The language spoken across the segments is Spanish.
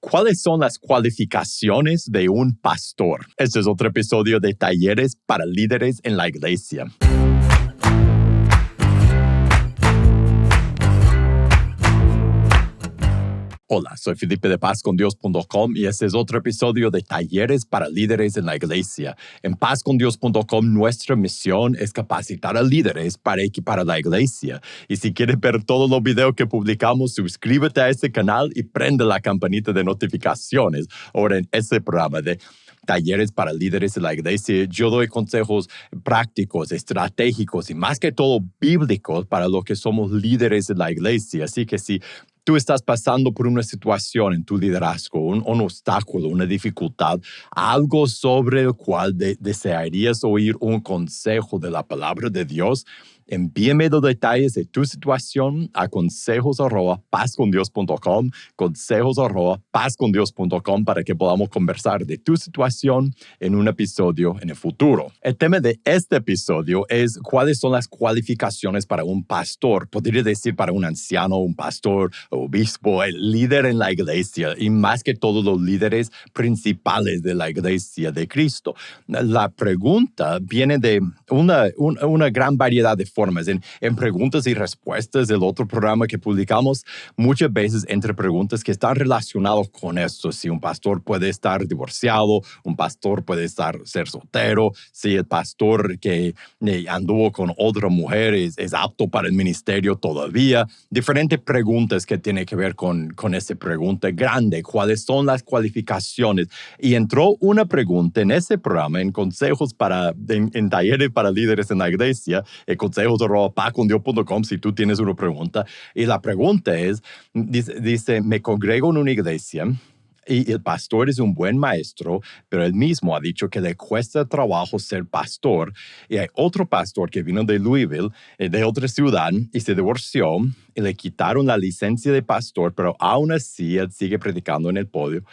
¿Cuáles son las cualificaciones de un pastor? Este es otro episodio de Talleres para Líderes en la Iglesia. Hola, soy Felipe de PazConDios.com y este es otro episodio de Talleres para Líderes en la Iglesia. En PazConDios.com nuestra misión es capacitar a líderes para equipar a la Iglesia. Y si quieres ver todos los videos que publicamos, suscríbete a este canal y prende la campanita de notificaciones. Ahora en este programa de Talleres para Líderes en la Iglesia, yo doy consejos prácticos, estratégicos y más que todo bíblicos para los que somos líderes en la Iglesia. Así que si tú estás pasando por una situación en tu liderazgo, un obstáculo, una dificultad, algo sobre el cual desearías oír un consejo de la palabra de Dios, envíame los detalles de tu situación a consejos@pazcondios.com, consejos@pazcondios.com para que podamos conversar de tu situación en un episodio en el futuro. El tema de este episodio es cuáles son las cualificaciones para un pastor, podría decir para un anciano, un pastor, obispo, el líder en la iglesia y más que todos los líderes principales de la iglesia de Cristo. La pregunta viene de una gran variedad de formas. En preguntas y respuestas del otro programa que publicamos, muchas veces entre preguntas que están relacionadas con esto. Si un pastor puede estar divorciado, un pastor puede ser soltero, si el pastor que anduvo con otra mujer es apto para el ministerio todavía. Diferentes preguntas que tienen que ver con esa pregunta grande. ¿Cuáles son las cualificaciones? Y entró una pregunta en ese programa, en consejos en talleres para líderes en la iglesia, consejos@pazcondios.com si tú tienes una pregunta. Y la pregunta dice, me congrego en una iglesia y el pastor es un buen maestro, pero él mismo ha dicho que le cuesta trabajo ser pastor. Y hay otro pastor que vino de Louisville, de otra ciudad, y se divorció y le quitaron la licencia de pastor, pero aún así él sigue predicando en el podio.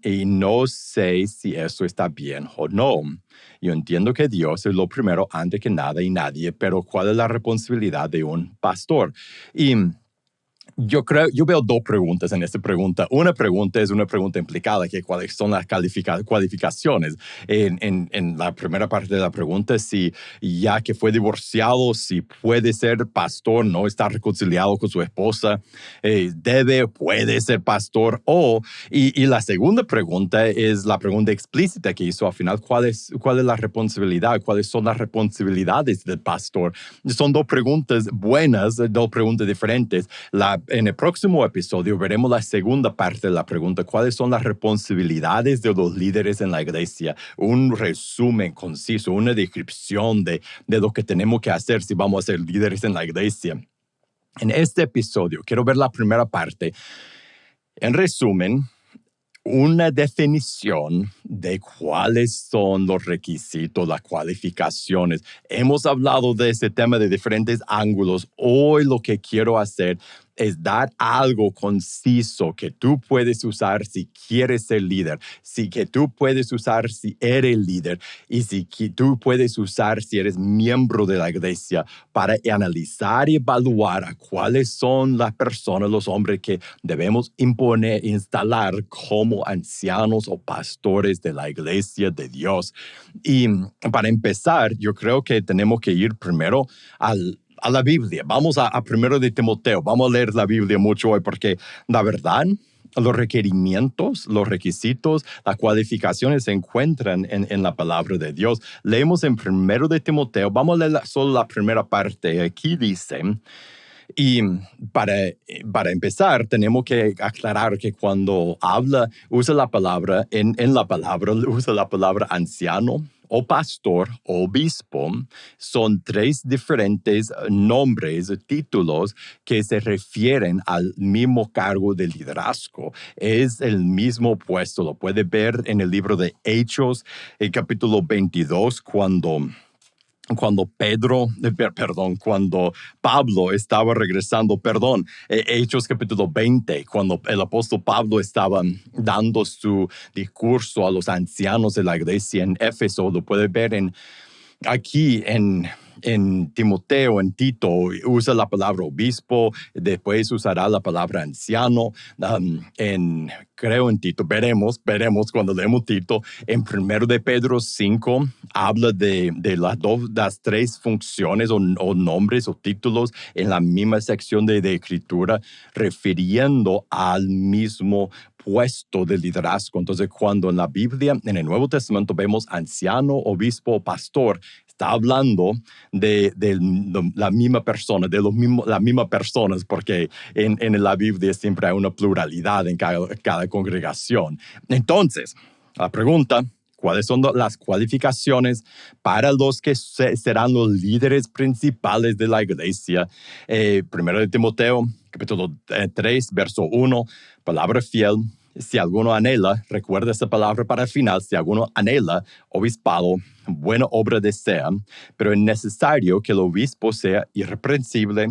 Y no sé si eso está bien o no. Yo entiendo que Dios es lo primero antes que nada y nadie, pero ¿cuál es la responsabilidad de un pastor? Y yo veo dos preguntas en esta pregunta. Una pregunta es una pregunta implicada, que cuáles son las cualificaciones. En la primera parte de la pregunta, si ya que fue divorciado, si puede ser pastor, no está reconciliado con su esposa, puede ser pastor. Y la segunda pregunta es la pregunta explícita que hizo al final, ¿cuál es la responsabilidad? ¿Cuáles son las responsabilidades del pastor? Son dos preguntas buenas, dos preguntas diferentes. En el próximo episodio veremos la segunda parte de la pregunta, ¿cuáles son las responsabilidades de los líderes en la iglesia? Un resumen conciso, una descripción de lo que tenemos que hacer si vamos a ser líderes en la iglesia. En este episodio quiero ver la primera parte. En resumen, una definición de cuáles son los requisitos, las cualificaciones. Hemos hablado de este tema de diferentes ángulos. Hoy lo que quiero hacer es dar algo conciso que tú puedes usar si quieres ser líder, que tú puedes usar si eres líder y que tú puedes usar si eres miembro de la iglesia para analizar y evaluar a cuáles son las personas, los hombres que debemos instalar como ancianos o pastores de la iglesia de Dios. Y para empezar, yo creo que tenemos que ir primero a la Biblia. Vamos a primero de Timoteo. Vamos a leer la Biblia mucho hoy porque la verdad, los requerimientos, los requisitos, las cualificaciones se encuentran en la palabra de Dios. Leemos en primero de Timoteo. Vamos a leer solo la primera parte. Aquí dice, y para empezar, tenemos que aclarar que cuando usa la palabra anciano o pastor o obispo, son tres diferentes nombres, títulos que se refieren al mismo cargo de liderazgo. Es el mismo puesto. Lo puede ver en el libro de Hechos, el capítulo 22, cuando Pablo estaba regresando, Hechos capítulo 20, cuando el apóstol Pablo estaba dando su discurso a los ancianos de la iglesia en Éfeso, lo puede ver aquí en Timoteo, en Tito, usa la palabra obispo, después usará la palabra anciano. En creo en Tito. Veremos cuando leemos Tito. En 1 de Pedro 5 habla de las tres funciones o nombres o títulos en la misma sección de escritura, refiriendo al mismo puesto de liderazgo. Entonces, cuando en la Biblia, en el Nuevo Testamento, vemos anciano, obispo, pastor, está hablando de la misma persona, las mismas personas, porque en la Biblia siempre hay una pluralidad en cada congregación. Entonces, la pregunta: ¿cuáles son las cualificaciones para los que serán los líderes principales de la iglesia? 1 de Timoteo, capítulo 3, verso 1, palabra fiel. Si alguno anhela, recuerda esa palabra para el final, si alguno anhela obispado, buena obra desea, pero es necesario que el obispo sea irreprensible.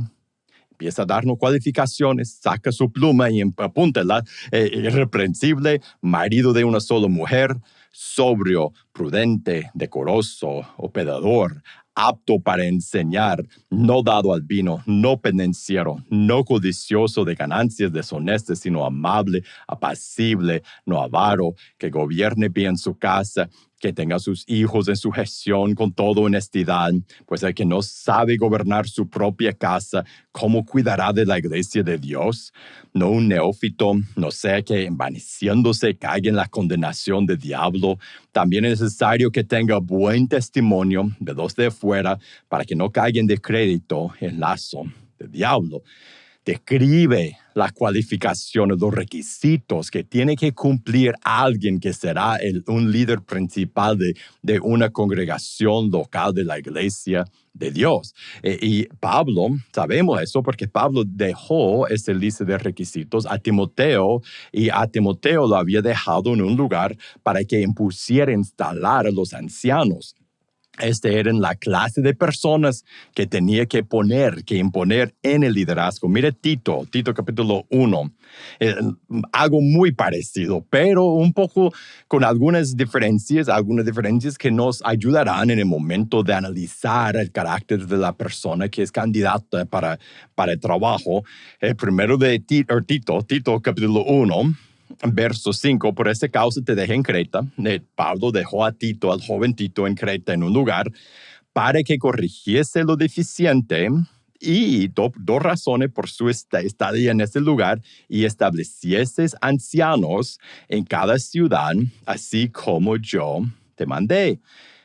Empieza a darnos cualificaciones, saca su pluma y apúntela. Irreprensible, marido de una sola mujer, sobrio, prudente, decoroso, hospedador, apto para enseñar, no dado al vino, no pendenciero, no codicioso de ganancias deshonestas, sino amable, apacible, no avaro, que gobierne bien su casa, que tenga a sus hijos en sujeción con toda honestidad, pues el que no sabe gobernar su propia casa, ¿cómo cuidará de la iglesia de Dios? No un neófito, no sea que envaneciéndose caiga en la condenación del diablo. También es necesario que tenga buen testimonio de los de fuera, para que no caiga en descrédito en lazo del diablo. Describe las cualificaciones, los requisitos que tiene que cumplir alguien que será un líder principal de una congregación local de la iglesia de Dios. Y Pablo, sabemos eso porque Pablo dejó ese lista de requisitos a Timoteo, y a Timoteo lo había dejado en un lugar para que impusiera instalar a los ancianos. Era la clase de personas que tenía que imponer en el liderazgo. Mire Tito capítulo 1. Algo muy parecido, pero un poco con algunas diferencias que nos ayudarán en el momento de analizar el carácter de la persona que es candidata para el trabajo. Primero de Tito capítulo 1. Verso 5, por esta causa te dejé en Creta. Pablo dejó a Tito, al joven Tito, en Creta, en un lugar, para que corrigiese lo deficiente, y dos razones por su estadía en ese lugar, y establecieses ancianos en cada ciudad, así como yo te mandé.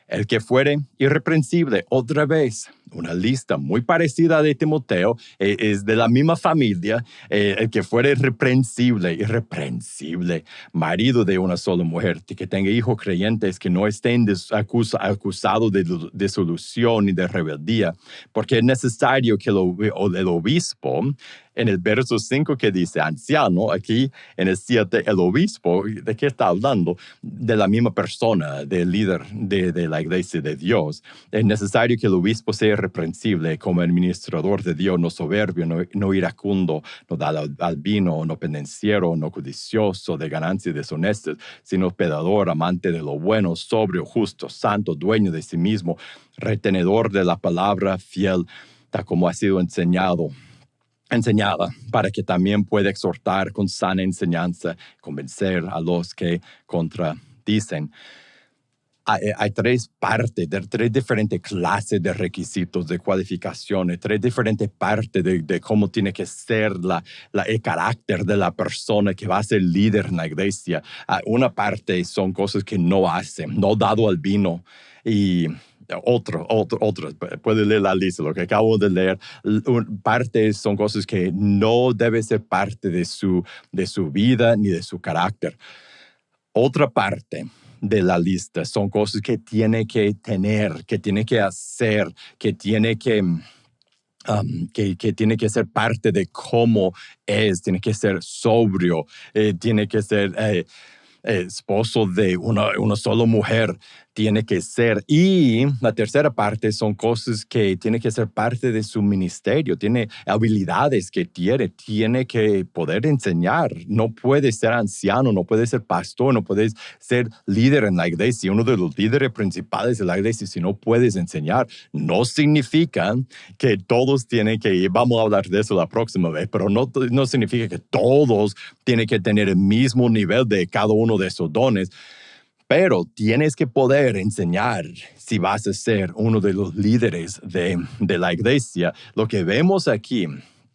El que fuere irreprensible, otra vez, una lista muy parecida a de Timoteo, es de la misma familia. El que fuere irreprensible, marido de una sola mujer, que tenga hijos creyentes, que no estén acusados de disolución y de rebeldía, porque es necesario que el obispo, en el verso 5 que dice anciano, aquí en el 7, el obispo, ¿de qué está hablando? De la misma persona, del líder de la iglesia de Dios. Es necesario que el obispo sea irreprensible como administrador de Dios, no soberbio, no iracundo, no dado al vino, no pendenciero, no codicioso de ganancias deshonestas, sino hospedador, amante de lo bueno, sobrio, justo, santo, dueño de sí mismo, retenedor de la palabra, fiel, tal como ha sido enseñada, para que también pueda exhortar con sana enseñanza, convencer a los que contradicen. Hay tres diferentes clases de requisitos, de cualificaciones, tres diferentes partes de cómo tiene que ser el carácter de la persona que va a ser líder en la iglesia. Una parte son cosas que no hace, no dado al vino, y otro, puede leer la lista, lo que acabo de leer. Parte son cosas que no debe ser parte de su vida ni de su carácter. Otra parte de la lista son cosas que tiene que tener, que tiene que hacer, que tiene que tiene que ser parte de cómo es, tiene que ser sobrio, tiene que ser esposo de una sola mujer, tiene que ser. Y la tercera parte son cosas que tiene que ser parte de su ministerio, tiene habilidades que tiene que poder enseñar. No puede ser anciano, no puede ser pastor, no puedes ser líder en la iglesia, uno de los líderes principales de la iglesia, si no puedes enseñar. No significa que todos tienen que ir, vamos a hablar de eso la próxima vez, pero no significa que todos tienen que tener el mismo nivel de cada uno de esos dones. Pero tienes que poder enseñar si vas a ser uno de los líderes de la iglesia. Lo que vemos aquí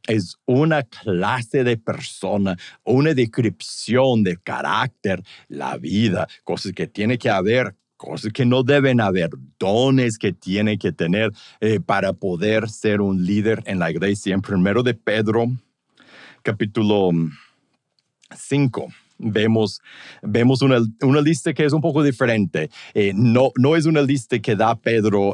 es una clase de persona, una descripción de carácter, la vida, cosas que tiene que haber, cosas que no deben haber, dones que tiene que tener para poder ser un líder en la iglesia. En 1 de Pedro, capítulo 5. Vemos una lista que es un poco diferente. No es una lista que da Pedro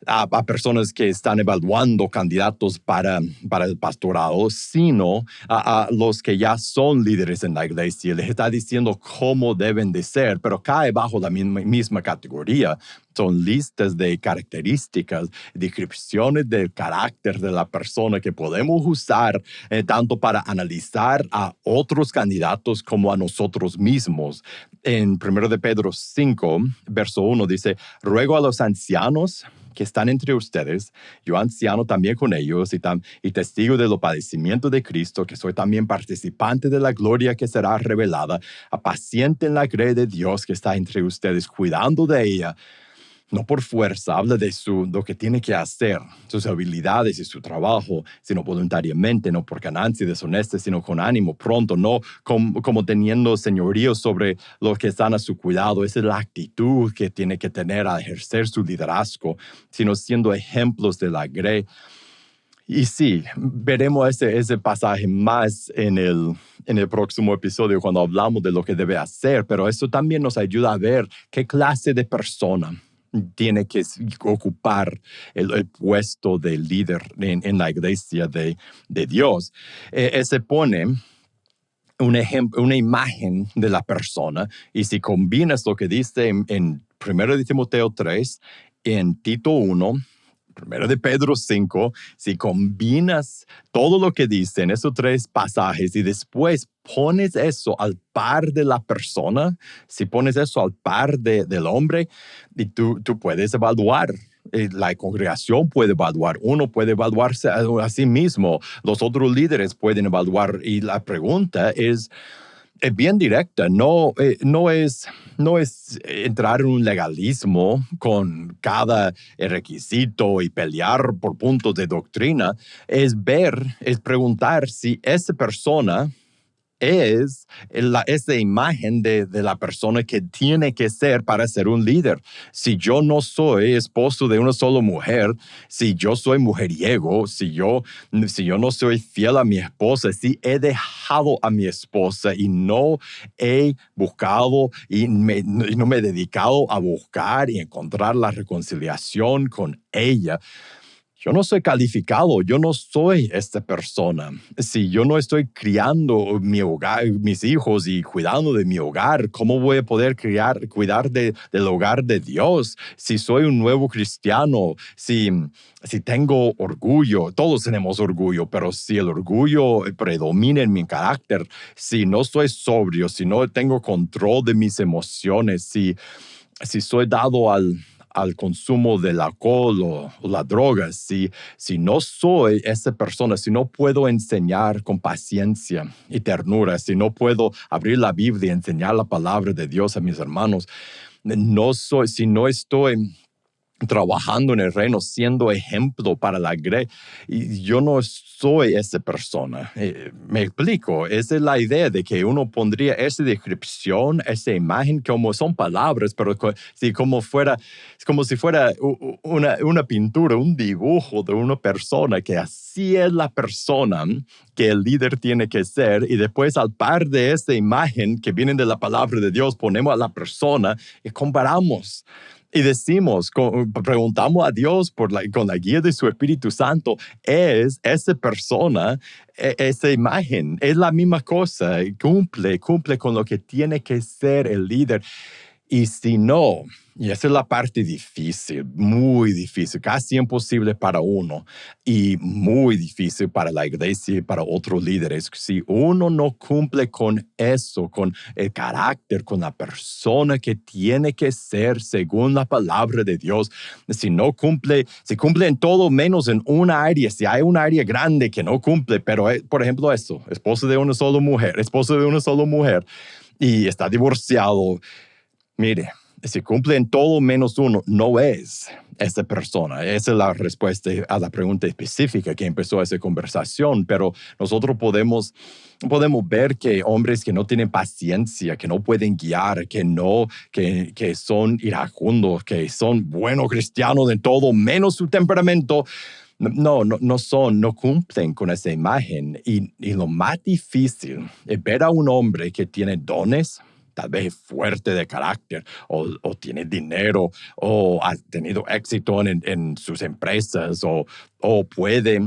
a personas que están evaluando candidatos para el pastorado, sino a los que ya son líderes en la iglesia. Les está diciendo cómo deben de ser, pero cae bajo la misma categoría. Son listas de características, descripciones del carácter de la persona que podemos usar tanto para analizar a otros candidatos como a nosotros mismos. En 1 de Pedro 5, verso 1 dice, ruego a los ancianos que están entre ustedes, yo anciano también con ellos y testigo de los padecimientos de Cristo, que soy también participante de la gloria que será revelada, apacienten la grey de Dios que está entre ustedes, cuidando de ella, no por fuerza, habla de lo que tiene que hacer, sus habilidades y su trabajo, sino voluntariamente, no por ganancia deshonesta, sino con ánimo pronto, no como teniendo señorío sobre los que están a su cuidado. Esa es la actitud que tiene que tener a ejercer su liderazgo, sino siendo ejemplos de la grey. Y sí, veremos ese pasaje más en el próximo episodio cuando hablamos de lo que debe hacer, pero eso también nos ayuda a ver qué clase de persona tiene que ocupar el puesto de líder en la iglesia de Dios. Se pone un ejemplo, una imagen de la persona, y si combinas lo que dice en 1 de Timoteo 3, en Tito 1, 1 de Pedro 5, si combinas todo lo que dice en esos tres pasajes y después pones eso al par de la persona, si pones eso al par del hombre, y tú puedes evaluar. La congregación puede evaluar, uno puede evaluarse a sí mismo, los otros líderes pueden evaluar, y la pregunta es bien directa, no es entrar en un legalismo con cada requisito y pelear por puntos de doctrina, es preguntar si esa persona es esa imagen de la persona que tiene que ser para ser un líder. Si yo no soy esposo de una sola mujer, si yo soy mujeriego, si yo no soy fiel a mi esposa, si he dejado a mi esposa y no he buscado y no me he dedicado a buscar y encontrar la reconciliación con ella, yo no soy calificado, yo no soy esta persona. Si yo no estoy criando mi hogar, mis hijos y cuidando de mi hogar, ¿cómo voy a poder cuidar del hogar de Dios? Si soy un nuevo cristiano, si tengo orgullo, todos tenemos orgullo, pero si el orgullo predomina en mi carácter, si no soy sobrio, si no tengo control de mis emociones, si soy dado al consumo del alcohol o la droga, si no soy esa persona, si no puedo enseñar con paciencia y ternura, si no puedo abrir la Biblia y enseñar la palabra de Dios a mis hermanos, si no estoy trabajando en el reino, siendo ejemplo para la grey, y yo no soy esa persona. Me explico, esa es la idea de que uno pondría esa descripción, esa imagen, como son palabras, pero es como si fuera una pintura, un dibujo de una persona, que así es la persona que el líder tiene que ser, y después al par de esa imagen que viene de la palabra de Dios, ponemos a la persona y comparamos. Y preguntamos a Dios con la guía de su Espíritu Santo, ¿es esa persona, esa imagen? Es la misma cosa, cumple con lo que tiene que ser el líder. Y si no, y esa es la parte difícil, muy difícil, casi imposible para uno y muy difícil para la iglesia y para otros líderes. Si uno no cumple con eso, con el carácter, con la persona que tiene que ser según la palabra de Dios, si no cumple, si cumple en todo menos en una área, si hay una área grande que no cumple, pero por ejemplo eso, esposo de una sola mujer y está divorciado. Mire, si cumple en todo menos uno, no es esa persona. Esa es la respuesta a la pregunta específica que empezó esa conversación, pero nosotros podemos ver que hombres que no tienen paciencia, que no pueden guiar, que son iracundos, que son buenos cristianos en todo menos su temperamento, no cumplen con esa imagen. Y lo más difícil es ver a un hombre que tiene dones, tal vez fuerte de carácter, o tiene dinero, o ha tenido éxito en sus empresas, o puede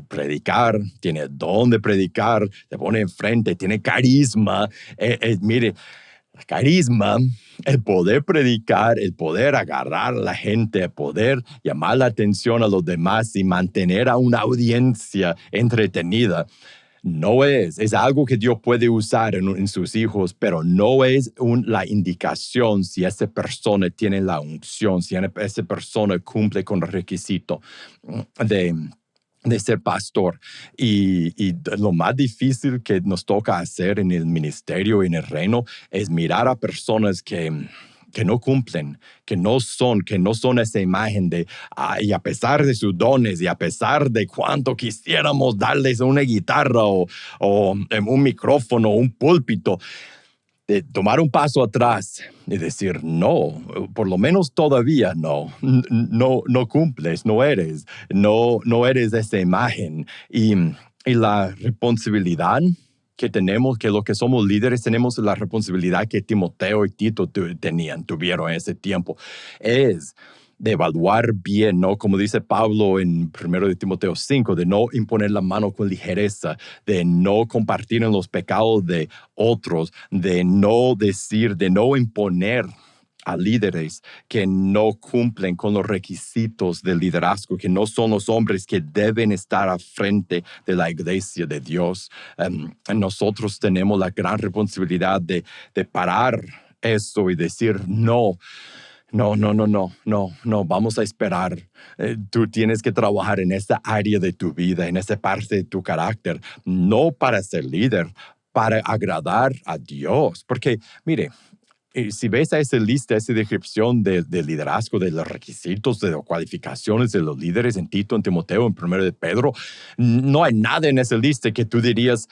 predicar, tiene el don de predicar, se pone enfrente, tiene carisma. Mire, carisma, el poder predicar, el poder agarrar a la gente, el poder llamar la atención a los demás y mantener a una audiencia entretenida. No es algo que Dios puede usar en sus hijos, pero no es la indicación si esa persona tiene la unción, si esa persona cumple con el requisito de ser pastor. Y lo más difícil que nos toca hacer en el ministerio y en el reino es mirar a personas que no cumplen, que no son esa imagen y a pesar de sus dones y a pesar de cuánto quisiéramos darles una guitarra o un micrófono, un púlpito, de tomar un paso atrás y decir, no, por lo menos todavía no cumples, no eres esa imagen. Y la responsabilidad que tenemos, que los que somos líderes tenemos la responsabilidad que Timoteo y Tito tuvieron en ese tiempo, es de evaluar bien, ¿no? Como dice Pablo en 1 de Timoteo 5, de no imponer la mano con ligereza, de no compartir en los pecados de otros, de no imponer a líderes que no cumplen con los requisitos del liderazgo, que no son los hombres que deben estar al frente de la iglesia de Dios. Nosotros tenemos la gran responsabilidad de parar eso y decir no. No, vamos a esperar. Tú tienes que trabajar en esta área de tu vida, en esa parte de tu carácter, no para ser líder, para agradar a Dios. Porque, mire, si ves a esa lista, esa descripción de liderazgo, de los requisitos, de las cualificaciones de los líderes en Tito, en Timoteo, en 1 de Pedro, no hay nada en esa lista que tú dirías,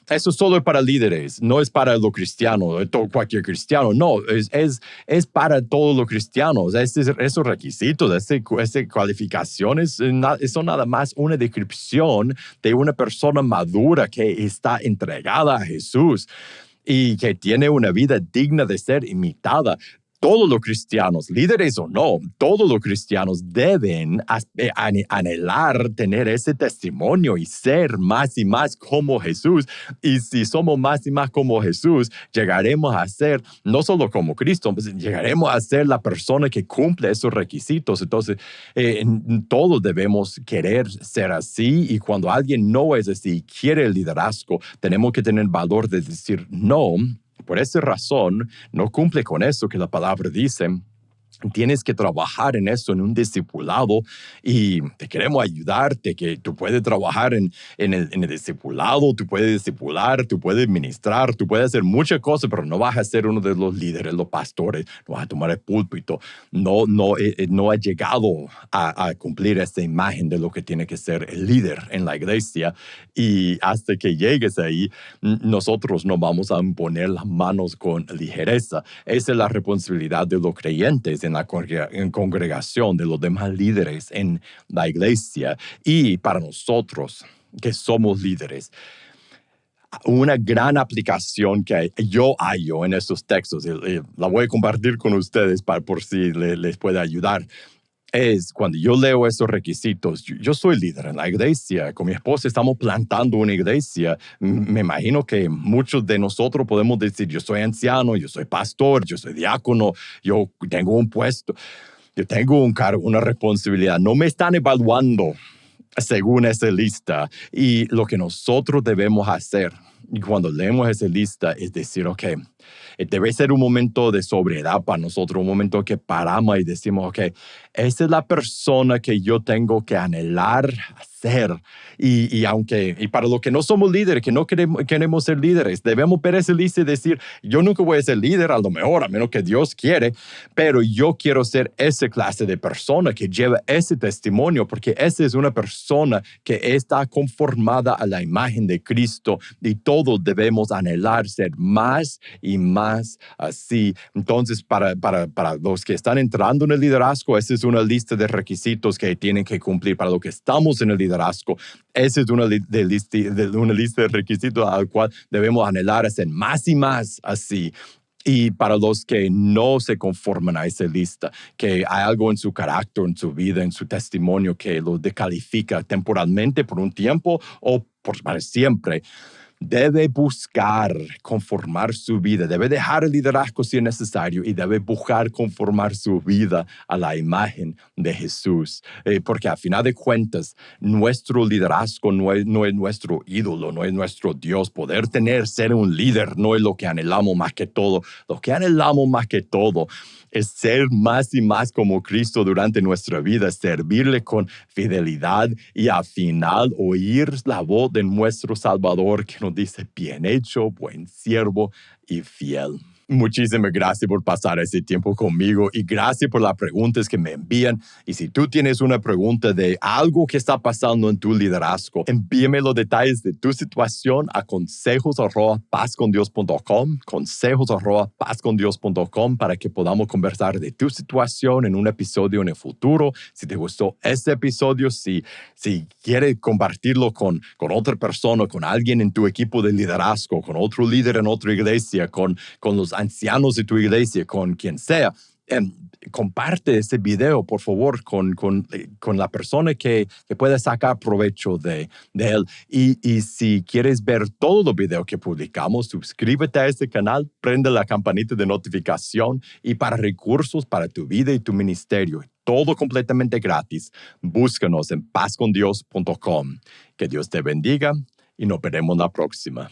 eso solo es para líderes, no es para los cristianos, cualquier cristiano. No, es para todos los cristianos. Esos requisitos, esas cualificaciones son nada más una descripción de una persona madura que está entregada a Jesús y que tiene una vida digna de ser imitada. Todos los cristianos, líderes o no, todos los cristianos deben anhelar tener ese testimonio y ser más y más como Jesús. Y si somos más y más como Jesús, llegaremos a ser, no solo como Cristo, pues llegaremos a ser la persona que cumple esos requisitos. Entonces, todos debemos querer ser así, y cuando alguien no es así, quiere el liderazgo, tenemos que tener valor de decir no. Por esa razón, no cumple con eso que la palabra dice. Tienes que trabajar en eso, en un discipulado, y te queremos ayudarte, que tú puedes trabajar en el discipulado, tú puedes discipular, tú puedes ministrar, tú puedes hacer muchas cosas, pero no vas a ser uno de los líderes, los pastores, no vas a tomar el púlpito, no has llegado a cumplir esta imagen de lo que tiene que ser el líder en la iglesia, y hasta que llegues ahí, nosotros no vamos a imponer las manos con ligereza. Esa es la responsabilidad de los creyentes en la congregación, de los demás líderes en la iglesia, y para nosotros que somos líderes. Una gran aplicación que yo hallo en estos textos, la voy a compartir con ustedes por si les puede ayudar. es cuando yo leo esos requisitos, yo soy líder en la iglesia, con mi esposa estamos plantando una iglesia. Me imagino que muchos de nosotros podemos decir, yo soy anciano, yo soy pastor, yo soy diácono, yo tengo un puesto, yo tengo un cargo, una responsabilidad. No me están evaluando según esa lista. Y lo que nosotros debemos hacer, y cuando leemos esa lista, es decir, ok, debe ser un momento de sobriedad para nosotros, un momento que paramos y decimos, ok, esa es la persona que yo tengo que anhelar ser. Y para los que no somos líderes, que no queremos ser líderes, debemos ver esa lista y decir, yo nunca voy a ser líder, a lo mejor, a menos que Dios quiere, pero yo quiero ser esa clase de persona que lleva ese testimonio, porque esa es una persona que está conformada a la imagen de Cristo y todos debemos anhelar ser más y más así. Entonces, para los que están entrando en el liderazgo, esa es una lista de requisitos que tienen que cumplir. Para los que estamos en el liderazgo, esa es una lista de requisitos al cual debemos anhelar a ser más y más así. Y para los que no se conforman a esa lista, que hay algo en su carácter, en su vida, en su testimonio que los descalifica temporalmente por un tiempo o para siempre, debe buscar conformar su vida, debe dejar el liderazgo si es necesario y debe buscar conformar su vida a la imagen de Jesús. Porque a final de cuentas, nuestro liderazgo no es nuestro ídolo, no es nuestro Dios. Poder ser un líder no es lo que anhelamos más que todo. Lo que anhelamos más que todo es ser más y más como Cristo durante nuestra vida, servirle con fidelidad y al final oír la voz de nuestro Salvador que nos dice, bien hecho, buen siervo y fiel. Muchísimas gracias por pasar ese tiempo conmigo y gracias por las preguntas que me envían. Y si tú tienes una pregunta de algo que está pasando en tu liderazgo, envíame los detalles de tu situación a consejos@pazcondios.com, consejos@pazcondios.com para que podamos conversar de tu situación en un episodio en el futuro. Si te gustó este episodio, si quieres compartirlo con otra persona, con alguien en tu equipo de liderazgo, con otro líder en otra iglesia, con los ancianos de tu iglesia, con quien sea, comparte ese video, por favor, con la persona que pueda sacar provecho de él. Y si quieres ver todos los videos que publicamos, suscríbete a este canal, prende la campanita de notificación y para recursos para tu vida y tu ministerio, todo completamente gratis, búscanos en pazcondios.com. Que Dios te bendiga y nos veremos la próxima.